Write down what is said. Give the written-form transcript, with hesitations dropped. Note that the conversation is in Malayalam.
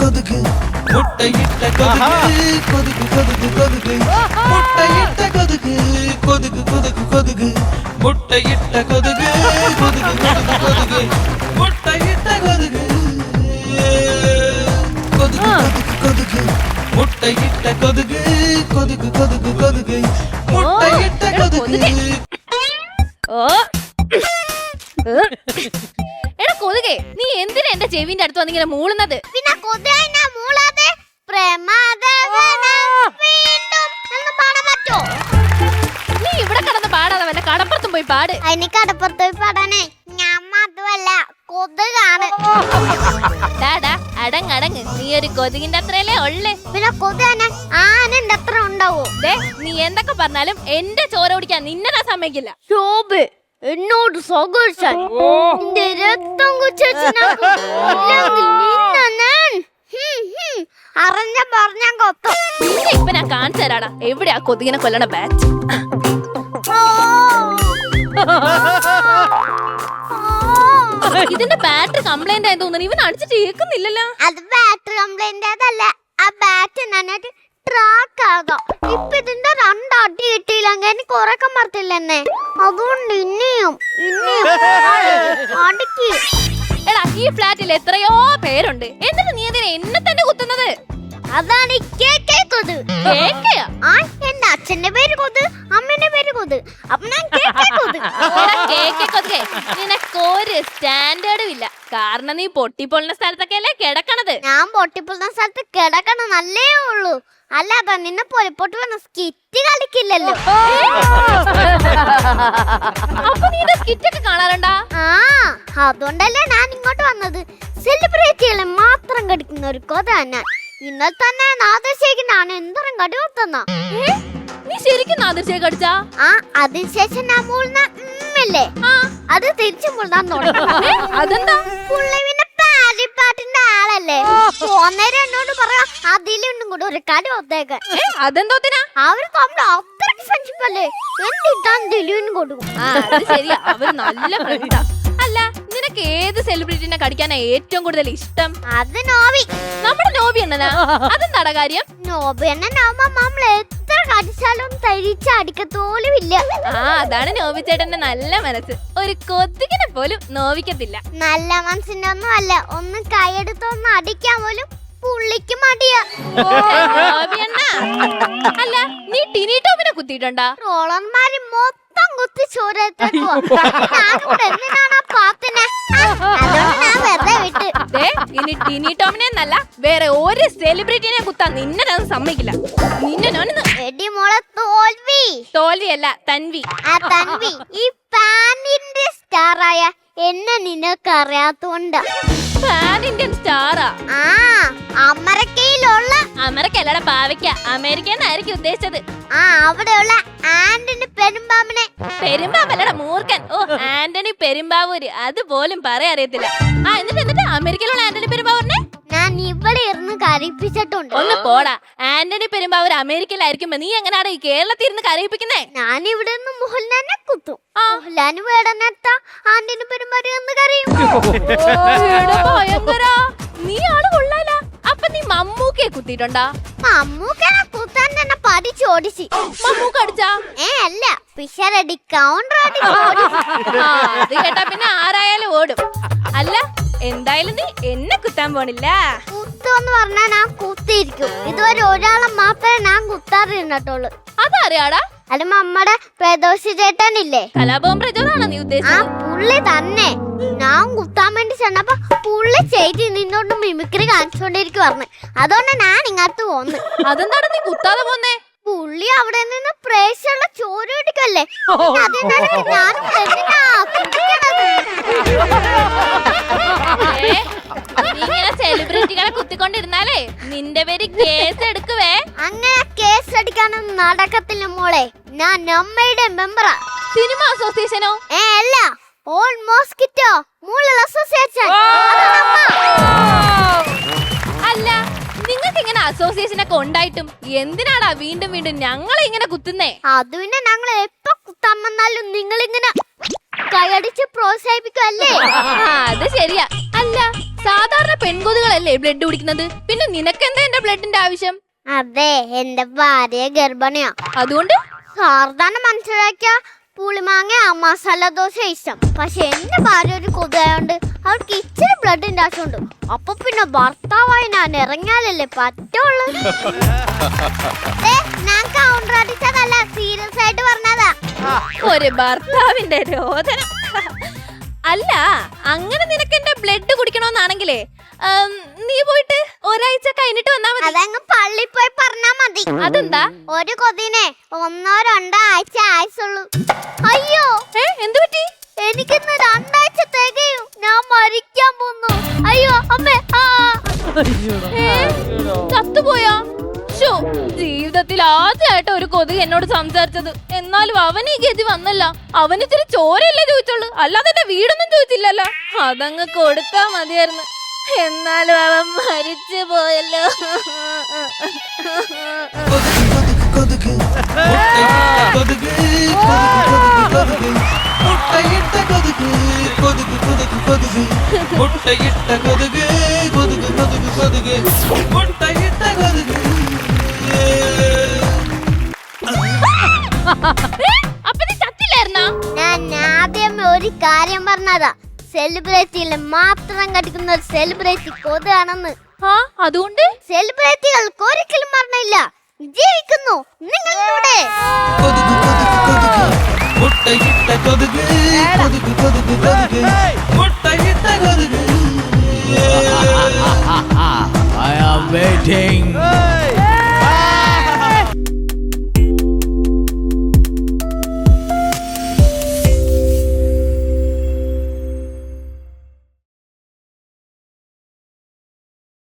കൊതുക് മുട്ടയിട്ട കൊതുക് കൊതുക് കൊതുക് കൊതുക് മുട്ടയിട്ട കൊതുക് കൊതുക് കൊതുക് കൊതുക് മുട്ടയിട്ട കൊതുക് കൊതുക് കൊതുക് കൊതുക് മുട്ടയിട്ട കൊതുക് കൊതുക് കൊതുക് കൊതുക് മുട്ടയിട്ട കൊതുക് കൊതുക് കൊതുക് കൊതുക് മുട്ടയിട്ട കൊതുക്. എടാ കൊതുകേ, നീ എന്തിനാ എന്റെ ചെവിന്റെ അടുത്ത് വന്നിങ്ങനെ മൂളുന്നത്? പിന്നെ കൊതുകിനെ മൂളാതെ നീ ഇവിടെ കിടന്ന് പാടാതെ വല്ല കടപ്പുറത്തും പോയി പാട്. അതിന് കടപ്പുറത്ത് പോയി പാടാനേ ഞാൻ അതുമല്ല കൊതുകാണ്. ഡാടാ അടങ്ങ്, നീ ഒരു കൊതുകിന്റെ അത്രയല്ലേ ഉള്ളേ. പിന്നെ കൊതുകനെ ആനന്റെ അത്ര ഉണ്ടാവോ? നീ എന്തൊക്കെ പറഞ്ഞാലും എന്റെ ചോര കുടിക്കാൻ നിന്നെ സമ്മതിക്കില്ല. ശോഭ എന്നോട് സഹകരിച്ചാൽ എന്റെ രക്തം അറിഞ്ഞ പറഞ്ഞ കൊത്തും. നിന്നെ ഇപ്പൊ ഞാൻ കാണിച്ചു തരാടാ എവിടെയാ കൊതുകിനെ കൊല്ലണ ബാച്ച്. ഇതിന്റെ ബാറ്ററി കംപ്ലൈന്റ് ആയി തോന്നുന്നു. ഇവൻ അടിച്ചിട്ട് കേൾക്കുന്നില്ലല്ലോ. അത് ബാറ്ററി കംപ്ലൈന്റ് അതല്ല, ആ ബാറ്റ് നന്നായിട്ട് ട്രാക്ക് ആകാം. ഇപ്പൊ ഇതിന്റെ രണ്ടടി കിട്ടിയില്ലെങ്കിൽ എനിക്ക് ഉറക്കം പറ്റില്ലെന്നേ. അതുകൊണ്ട് ഇനിയും അടിക്ക്. എടാ ഈ ഫ്ലാറ്റിൽ എത്രയോ പേരുണ്ട്, എന്നിട്ട് നീ എന്തിനാ എന്നെ തന്നെ കുത്തുന്നത്? അതാണ് കൊതു. ആ എന്റെ അച്ഛന്റെ പേര് കൊതു, അമ്മന്റെ പേര് കൊതു. അപ്പൊ ഞാൻ കൊതു. നിനക്കൊരു സ്റ്റാൻഡേർഡും ഇല്ല. കാരണം നീ പൊട്ടിപ്പൊളുന്ന സ്ഥലത്തൊക്കെ അല്ലേ കിടക്കണത്. ഞാൻ പൊട്ടിപ്പൊളുന്ന സ്ഥലത്ത് കിടക്കണ നല്ലേ ഉള്ളൂ, അല്ലാതെ നിന്നെ പൊലിപ്പൊട്ടി വന്ന സ്കിറ്റ് കളിക്കില്ലല്ലോ. അപ്പൊ നീ സ്കിറ്റൊക്കെ കാണാറുണ്ടാ? ആ അതുകൊണ്ടല്ലേ ഞാൻ ഇങ്ങോട്ട് വന്നത്. സെലിബ്രിറ്റികളെ മാത്രം കടിക്കുന്ന ഒരു കൊത തന്നെ. ഇന്നലെ തന്നെ നാദശേഖരനാണ് എന്തോരം കടി കൊടുത്തന്ന. നീ ശരിക്കും നാദശേഖർ കടിച്ചാ? ആ അതിനുശേഷം ഞാൻ മൂളുന്ന ല്ലേ അത് തിരിച്ചു മുഴുതാൻ തുടങ്ങി. അതെന്താ? പുള്ളിവിന്റെ പാലിപ്പാട്ടിന്റെ ആളല്ലേ. പോന്നേരം എന്നോട് പറയാ അതിലൊന്നും കൂടെ ഒരു കടി ഒത്തേക്ക്. അതെന്തോത്തിനാ? അവര് തമ്മിൽ അത്രയ്ക്ക് ഫ്രണ്ട്ഷിപ്പ് അല്ലേ. എന്തിട്ടാൻ ദിലുവിന് കൊടുക്കും. ശരിയാ, അവര് നല്ല ഫ്രണ്ടാ. അല്ല നിനക്ക് ഏത് സെലിബ്രിറ്റിനെ കടിക്കാനാ ഏറ്റവും കൂടുതൽ ഇഷ്ടം? അത് നോബി. നമ്മുടെ നോബി അണ്ണനാ? അതെന്താടാ കാര്യം? നോബി അണ്ണനാവുമ്പോ നമ്മൾ എത്ര കടിച്ചാലും തരിച്ചടിക്കത്തോലും ഇല്ല. അതാണ് നോബി ചേട്ടന്റെ നല്ല മനസ്സ്. ഒരു കൊതുകിനെ പോലും നോവിക്കത്തില്ല. നല്ല മനസ്സിന്റെ ഒന്നും അല്ല, ഒന്ന് കൈയെടുത്തൊന്ന് അടിക്കാൻ പോലും പുള്ളിക്ക് മടിയാ. അല്ല നീ ടിനി ടോമിനെ കുത്തിയിട്ടുണ്ടാ? ട്രോളന്മാര് മൊത്തം കുത്തി ചോരത്തേക്കോ. എന്തിനാണ് പാത്തിനെ? അതുകൊണ്ട് ഞാൻ വെറുതെ വിട്ട്. ഇനി ടിനി ടോമിനെ എന്നല്ല വേറെ ഒരു സെലിബ്രിറ്റിനെ കുത്താൻ നിന്നെ ഞാൻ സമ്മതിക്കില്ല. നിന്നെ എടി മോളെ തോൽവി. തോൽവിയല്ല തൻവി. ആ തൻവി ഈ പാനിന്റെ സ്റ്റാറായ എന്നെ നിനക്ക് അറിയാത്തോണ്ടാ. Pan Indian സ്റ്റാറാ? ആ അമേരിക്കയിലുള്ള. അമേരിക്കല്ലടാ പാവയ്ക്ക, അമേരിക്കന്നായിരിക്കും ഉദ്ദേശിച്ചത്. ആ അവിടെയുള്ള ആന്റണി പെരുമ്പാമ്പിനെ. പെരുമ്പാമ്പല്ലടാ മൂർഖൻ. ഓ ആന്റണി പെരുമ്പാവൂര്, അതുപോലും പറയാൻ അറിയത്തില്ല. എന്നിട്ട് അമേരിക്കയിലുള്ള ആന്റണി പെരുമ്പാവൂരിനെ ഞാൻ ഇവിടെ ഇരുന്ന് കരയിപ്പിച്ചിട്ടുണ്ട്. ഒന്ന് പോടാ. ആന്റണി പെരുമ്പാവൂർ അമേരിക്കയിലായിരിക്കുമ്പോ നീ എങ്ങനെയാണ് ഈ കേരളത്തിൽ ഇരുന്ന് കരയിപ്പിക്കുന്നേ? ഞാൻ ഇവിടെ നിന്ന് മോഹൻലാലിനെ കുത്തും. മോഹൻലാലിന് വേടനെടുത്ത ആന്റണി പെരുമ്പാവൂർ എന്ന് കരയും. നീ ആള് കൊള്ളാല. അപ്പൊ നീ മമ്മൂക്കയെ കുത്തിയിട്ടുണ്ടാ? മമ്മൂക്കനെ കുത്താൻ തന്നെ പഠിച്ചോടിച്ച്. മമ്മൂക്ക അടിച്ചാ? അല്ല പിഷറടി കൗണ്ടർ അടി. അത് കേട്ടാ പിന്നെ ആരായാലും ഓടും. അല്ല എന്തായാലും നീ എന്നെ കുത്താൻ പോണില്ല. കുത്തുന്ന് പറഞ്ഞാ ഞാൻ കുത്തിയിരിക്കും. ഇതുവരെ ഒരാളെ മാത്രമേ ഞാൻ കുത്താറിട്ടുള്ളൂ. അതറിയാടാ? അത് നമ്മടെ പ്രദോഷ് ചേട്ടനില്ലേ, കലാഭവൻ പ്രചോദാണോ നീ ഉദ്ദേശിച്ചത്? പുള്ളി തന്നെ. ഞാൻ കുത്താൻ വേണ്ടി ചെന്നപ്പോ പുള്ളി ചേച്ചി നിന്നോണ്ട് മിമിക്രി കാണിച്ചോണ്ടിരിക്കും പറഞ്ഞു. അതുകൊണ്ട് ഞാൻ ഇങ്ങോട്ട് പോന്ന്. അതെന്താണ് നീ കുത്താതെ പോന്നേ? പുള്ളി അവിടെ നിന്ന് പ്രേക്ഷയുള്ള ചോര പിടിക്കല്ലേ. ഞാൻ ഇങ്ങനെ സെലിബ്രിറ്റികളെ കുത്തിക്കൊണ്ടിരുന്നാലേ നിന്റെ പേര് കേസ് എടുക്കുവേ. അങ്ങനെ കേസ് അടിക്കാനൊന്നും നടക്കത്തില്ല മോളെ. ഞാൻ നമ്മയുടെ മെമ്പറാ. സിനിമ അസോസിയേഷനോ? അല്ല, ഓൾ മോസ്കിറ്റോ മൂളൽ അസോസിയേഷൻ. അല്ല നിങ്ങൾക്ക് ഇങ്ങനെ അസോസിയേഷൻ ഒക്കെ ഉണ്ടായിട്ടും എന്തിനാടാ വീണ്ടും വീണ്ടും ഞങ്ങളെ ഇങ്ങനെ കുത്തുന്നേ? അത് പിന്നെ ഞങ്ങൾ എപ്പോ കുത്താൻ വന്നാലും നിങ്ങൾ ഇങ്ങനെ കൈയടിച്ച് പ്രോത്സാഹിപ്പിക്കുമല്ലേ. അത് ശരിയാ. അല്ല, സാധാരണ പെൺകൊതുകളല്ലേ ബ്ലഡ് കുടിക്കുന്നത്, പിന്നെ നിനക്കെന്താ എന്റെ ബ്ലഡിന്റെ ആവശ്യം? അതെ, എന്റെ ഭാര്യ ഗർഭിണിയാ. അതുകൊണ്ട് സാധാരണ മനസ്സിലാക്കിയ പുളിമാങ്ങ മസാല ദോശ ഇഷ്ടം. പക്ഷെ എന്റെ ഭാര്യ ഒരു കൊതുകായോണ്ട് അവർക്ക് ഇച്ചിരി ബ്ലഡിന്റെ ആവശ്യമുണ്ട്. അപ്പൊ പിന്നെ ഭർത്താവായി ഞാൻ ഇറങ്ങിയാലല്ലേ പറ്റുള്ളൂ. ഞാൻ കൗണ്ടർ അടിച്ചതല്ല, സീരിയസ് ആയിട്ട് പറഞ്ഞതാ. ഒരു ഭർത്താവിന്റെ രോദനം. അല്ല, അങ്ങനെ നിനക്ക് എന്റെ ബ്ലഡ് കുടിക്കണോന്നാണെങ്കിലേ നീ പോയിട്ട് ഒരാഴ്ച കഴിഞ്ഞിട്ട് വന്നാ മതി. അതങ്ങ് പള്ളി പോയി പറഞ്ഞാ മതി. അതെന്താ? ഒരു കൊതിനെ 1-2 ആഴ്ച ആയുസുള്ളൂ. അയ്യോ, എന്ത് പറ്റി? എനിക്കിന്ന് 2 ആഴ്ച തികയും. ഞാൻ മരിക്കാൻ പോന്നു. അയ്യോ അമ്മേ. ചത്തുപോയാ? ജീവിതത്തിൽ ആദ്യമായിട്ട് ഒരു കൊതുക് എന്നോട് സംസാരിച്ചത്. എന്നാലും അവന് ഈ ഗതി വന്നല്ല. അവന് ഇത്തിരി ചോരയല്ലേ ചോദിച്ചുള്ളൂ, അല്ലാതെ എന്റെ വീടൊന്നും ചോദിച്ചില്ലല്ലോ. അതങ്ങ് കൊടുത്താ മതിയായിരുന്നു. എന്നാലും അവൻ മരിച്ചു പോയല്ലോ. കൊതുക് കൊതുക് മുട്ടയിട്ട കൊതുക് കൊതുക് കൊതുക് കൊതുക് മുട്ടയിട്ട കൊതുക് കൊതുക് കൊതുക് കൊതുക് മുട്ടയിട്ട കൊതുക്. അപ്പൊ നീ ചത്തില്ലായിരുന്നോ? ഞാൻ ആദ്യം ഒരു കാര്യം പറഞ്ഞതാ. സെലിബ്രിറ്റിയിൽ മാത്രം കടിക്കുന്ന ഒരു സെലിബ്രിറ്റി കൊതുകാണെന്ന്. അതുകൊണ്ട് സെലിബ്രിറ്റികൾക്ക് ഒരിക്കലും മരണമില്ല, ജീവിക്കുന്നു നിങ്ങളിലൂടെ. കൊതുക് കൊതുക് കൊതുക് മുട്ടയിട്ട കൊതുക് കൊതുക് കൊതുക് കൊതുക് മുട്ടയിട്ട കൊതുക്. I am waiting.